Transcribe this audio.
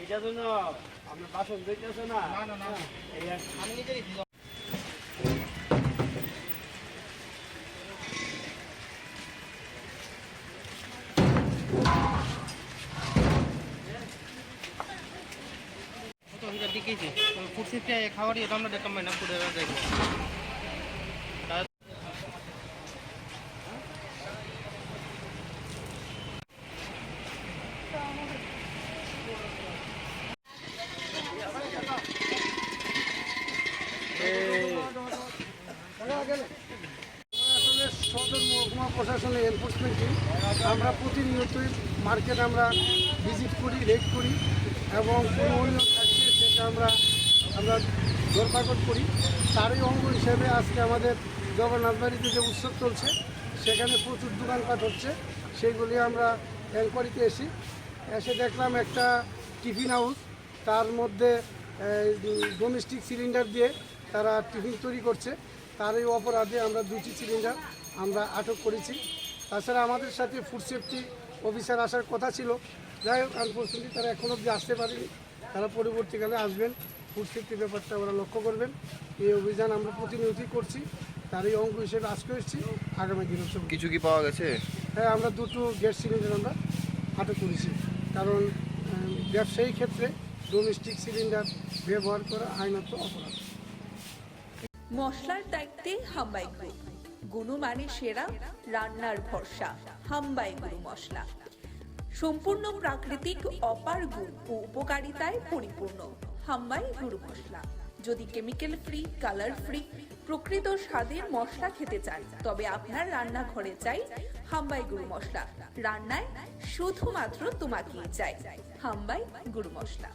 এটার জন্য আমরা বাসন দিতেছে না, আমি নিজেই দিকেছি ফুটসিতে খাওয়ারই এটা আমরা দেখতাম না ফুটে দেখবো সদর মহকুমা প্রশাসনের এনফোর্সমেন্ট টিম আমরা প্রতিনিয়তই মার্কেট আমরা ভিজিট করি, রেড করি এবং কোনো অনিয়ম থাকছে সেটা আমরা ধরপাকড় করি। তারই অঙ্গ হিসেবে আজকে আমাদের জগন্নাথবাড়িতে যে উৎসব চলছে সেখানে প্রচুর দোকানপাট হচ্ছে, সেইগুলি আমরা এনকোয়ারিতে এসে দেখলাম একটা টিফিন হাউস, তার মধ্যে ডোমেস্টিক সিলিন্ডার দিয়ে তারা টিফিন তৈরি করছে। তার এই অপরাধে আমরা 2টি সিলিন্ডার আমরা আটক করেছি। তাছাড়া আমাদের সাথে ফুড সেফটি অফিসার আসার কথা ছিল, যাই হোক আনফর্চুনেটলি তারা এখন অবধি আসতে পারেনি। তারা পরবর্তীকালে আসবেন, ফুড সেফটির ব্যাপারটা ওরা লক্ষ্য করবেন। এই অভিযান আমরা প্রতিনিয়তই করছি, তার এই অঙ্গ হিসেবে আজকে এসেছি, আগামী দিনে কিছু কি পাওয়া গেছে? হ্যাঁ, আমরা 2টো গ্যাস সিলিন্ডার আমরা আটক করেছি, কারণ ব্যবসায়ী ক্ষেত্রে ডোমেস্টিক সিলিন্ডার ব্যবহার করা আইনত অপরাধ। মশলার দায়িত্বে হাম্বাই গ্রুপ, গুণমানে সেরা, রান্নার ভরসা। হাম্বাই গুরু মশলা সম্পূর্ণ প্রাকৃতিক, অপার গুণ ও উপকারিতায় পরিপূর্ণ। হাম্বাই গুরু মশলা। যদি কেমিক্যাল ফ্রি, কালার ফ্রি, প্রকৃত স্বাদের মশলা খেতে চান তবে আপনার রান্নাঘরে চাই হাম্বাই গুরু মশলা। রান্নায় শুধুমাত্র তোমাকেই চাই হাম্বাই গুরু মশলা।